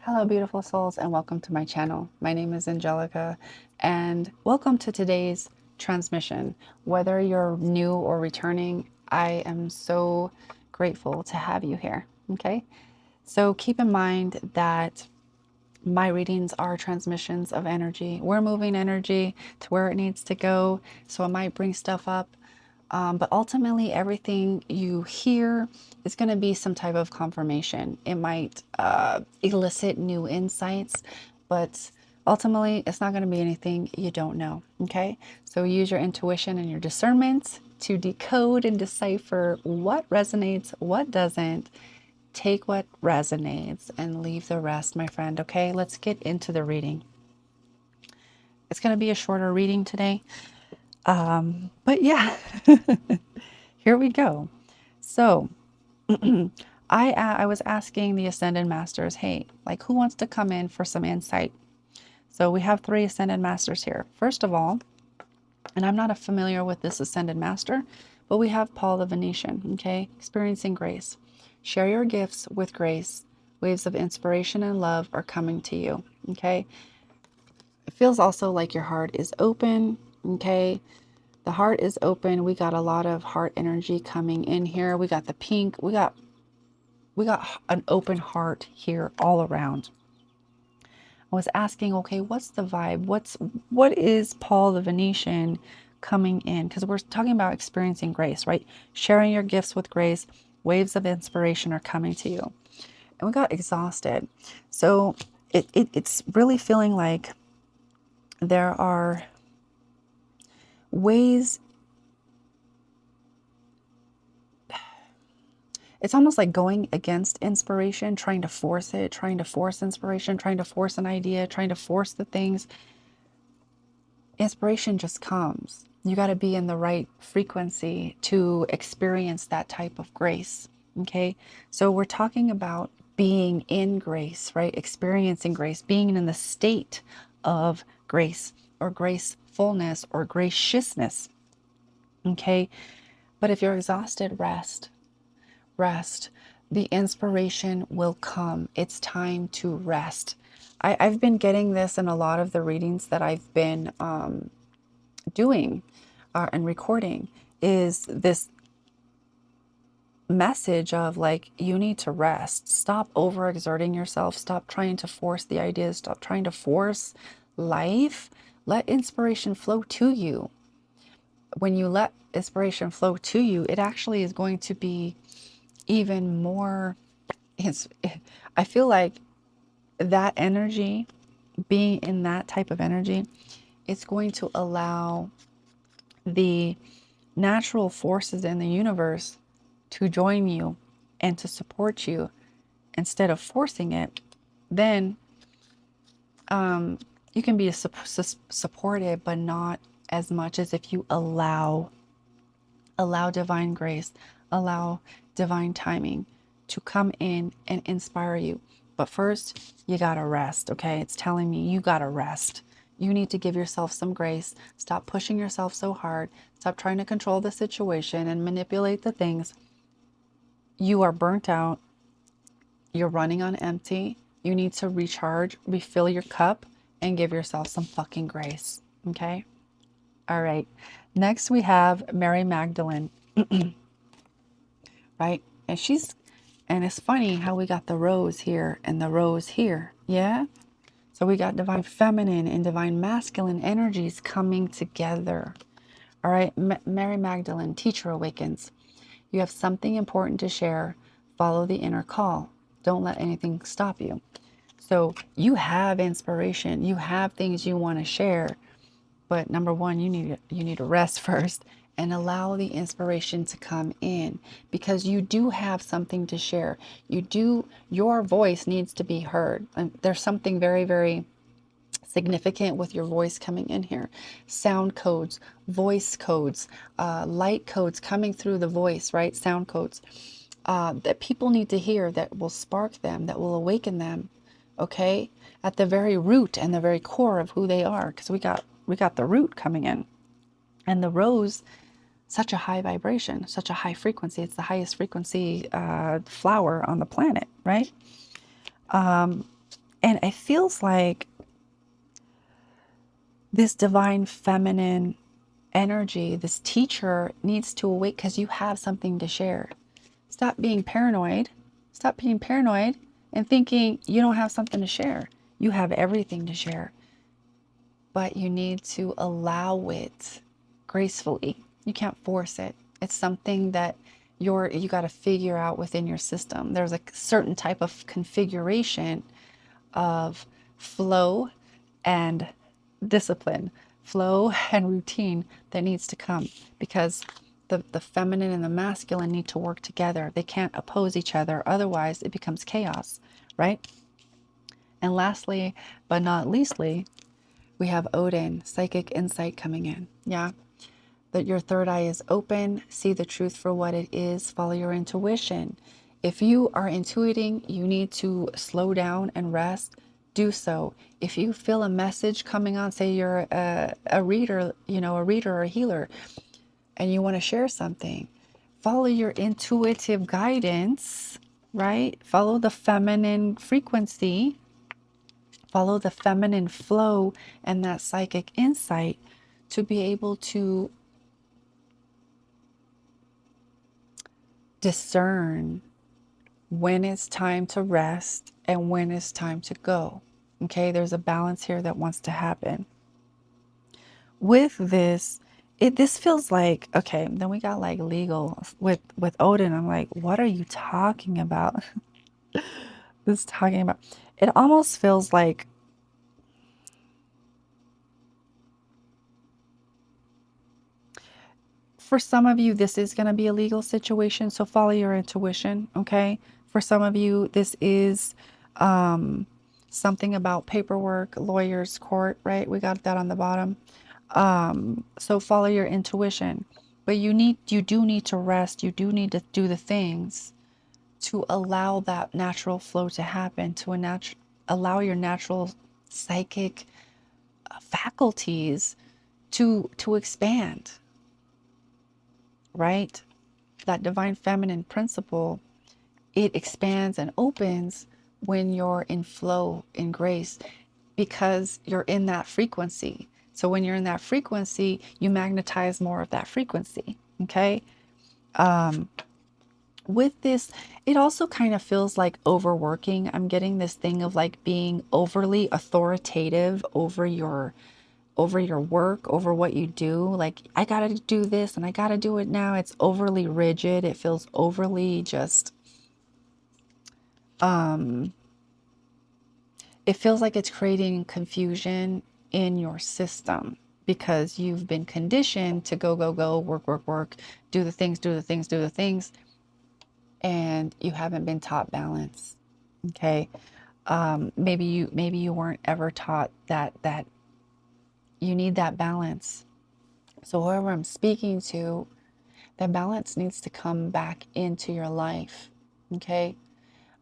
Hello, beautiful souls, and welcome to my channel. My name is Angelica, and welcome to today's transmission. Whether you're new or returning, I am so grateful to have you here. Okay, so keep in mind that my readings are transmissions of energy. We're moving energy to where it needs to go, so it might bring stuff up. But ultimately, everything you hear is going to be some type of confirmation. It might elicit new insights, but ultimately, it's not going to be anything you don't know. Okay? So use your intuition and your discernment to decode and decipher what resonates, what doesn't. Take what resonates and leave the rest, my friend. Okay? Let's get into the reading. It's going to be a shorter reading today. But yeah. Here we go. So I was asking the Ascended Masters, hey, like who wants to come in for some insight? So we have 3 Ascended Masters here. First of all, and I'm not familiar with this Ascended Master, but we have Paul the Venetian, okay? Experiencing grace. Share your gifts with grace. Waves of inspiration and love are coming to you, okay? It feels also like your heart is open, okay? The heart is open. We got a lot of heart energy coming in here. We got the pink. We got an open heart here all around. I was asking, okay, what's the vibe? What is Paul the Venetian coming in? Because we're talking about experiencing grace, right? Sharing your gifts with grace. Waves of inspiration are coming to you. And we got exhausted. So it's really feeling like there are ways. It's almost like going against inspiration, trying to force it, trying to force inspiration, trying to force an idea, trying to force the things. Inspiration just comes. You got to be in the right frequency to experience that type of grace. Okay. So we're talking about being in grace, right? Experiencing grace, being in the state of grace or gracefulness or graciousness. Okay. But if you're exhausted, rest. Rest. The inspiration will come. It's time to rest. I've been getting this in a lot of the readings that I've been doing and recording, is this message of like, you need to rest. Stop overexerting yourself. Stop trying to force the ideas. Stop trying to force life. Let inspiration flow to you. When you let inspiration flow to you, it actually is going to be even more. It's, I feel like that energy, being in that type of energy, it's going to allow the natural forces in the universe to join you and to support you instead of forcing it. Then you can be supported, but not as much as if you allow divine grace, allow divine timing to come in and inspire you. But first, you gotta rest, okay? It's telling me you gotta rest. You need to give yourself some grace. Stop pushing yourself so hard. Stop trying to control the situation and manipulate the things. You are burnt out. You're running on empty. You need to recharge, refill your cup, and give yourself some fucking grace, okay? All right. Next, we have Mary Magdalene, right? And it's funny how we got the rose here and the rose here. Yeah. So we got divine feminine and divine masculine energies coming together. All right. Mary Magdalene, teacher awakens. You have something important to share. Follow the inner call. Don't let anything stop you. So you have inspiration. You have things you want to share. But number one, you need to rest first and allow the inspiration to come in, because you do have something to share. Your voice needs to be heard. And there's something very, very significant with your voice coming in here. Sound codes, voice codes, light codes coming through the voice, right? Sound codes that people need to hear, that will spark them, that will awaken them. Okay, at the very root and the very core of who they are, because we got the root coming in, and the rose, such a high vibration, such a high frequency. It's the highest frequency flower on the planet, right? And it feels like this divine feminine energy, this teacher needs to awake because you have something to share. Stop being paranoid. Stop being paranoid and thinking you don't have something to share. You have everything to share, but you need to allow it gracefully. You can't force it. It's something that you got to figure out within your system. There's a certain type of configuration of flow and discipline, flow and routine that needs to come, because the feminine and the masculine need to work together. They can't oppose each other. Otherwise, it becomes chaos, right? And lastly, but not leastly, we have Odin, psychic insight coming in. Yeah. That your third eye is open, see the truth for what it is, follow your intuition. If you are intuiting, you need to slow down and rest, do so. If you feel a message coming on, say you're a reader, a reader or a healer, and you want to share something, follow your intuitive guidance, right? Follow the feminine frequency, follow the feminine flow and that psychic insight to be able to discern when it's time to rest and when it's time to go. Okay, there's a balance here that wants to happen. With this, this feels like, okay, then we got like legal with Odin. I'm like, what are you talking about? This talking about, it almost feels like for some of you, this is going to be a legal situation, so follow your intuition, okay? For some of you, this is something about paperwork, lawyers, court, right? We got that on the bottom. So follow your intuition, but you do need to rest. You do need to do the things to allow that natural flow to happen, to allow your natural psychic faculties to expand, right? That divine feminine principle, it expands and opens when you're in flow, in grace, because you're in that frequency. So when you're in that frequency, you magnetize more of that frequency. Okay. With this, it also kind of feels like overworking. I'm getting this thing of like being overly authoritative over your work, over what you do. Like, I got to do this and I got to do it now. It's overly rigid. It feels overly just, it feels like it's creating confusion in your system because you've been conditioned to go, go, go, work, work, work, do the things, do the things, do the things. And you haven't been taught balance. Okay. Maybe you weren't ever taught that you need that balance. So whoever I'm speaking to, that balance needs to come back into your life. Okay.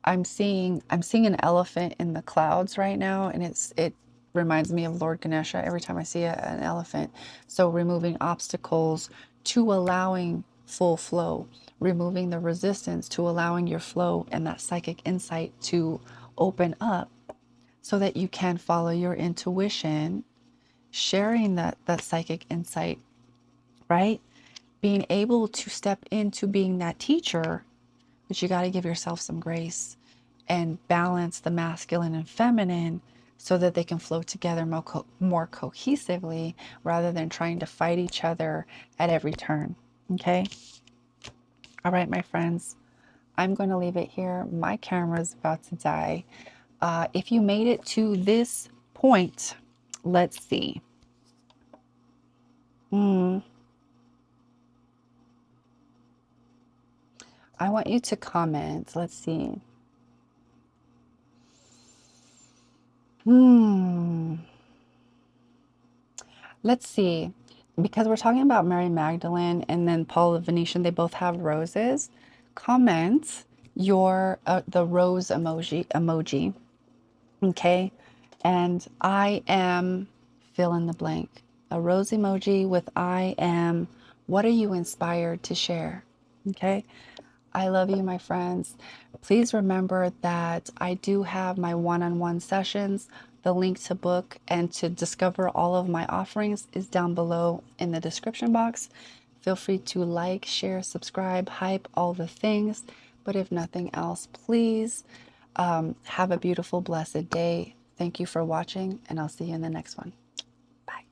I'm seeing an elephant in the clouds right now, and it reminds me of Lord Ganesha every time I see an elephant. So removing obstacles to allowing full flow, removing the resistance to allowing your flow and that psychic insight to open up so that you can follow your intuition, sharing that psychic insight, right? Being able to step into being that teacher, but you got to give yourself some grace and balance the masculine and feminine so that they can flow together more cohesively rather than trying to fight each other at every turn. Okay. All right, my friends, I'm going to leave it here. My camera's about to die. If you made it to this point, let's see. I want you to comment. Let's see. Let's see. Because we're talking about Mary Magdalene and then Paul the Venetian, they both have roses. Comment your the rose emoji. Okay. And I am fill in the blank. A rose emoji with I am. What are you inspired to share? Okay. I love you, my friends. Please remember that I do have my one-on-one sessions. The link to book and to discover all of my offerings is down below in the description box. Feel free to like, share, subscribe, hype, all the things. But if nothing else, please have a beautiful, blessed day. Thank you for watching, and I'll see you in the next one. Bye.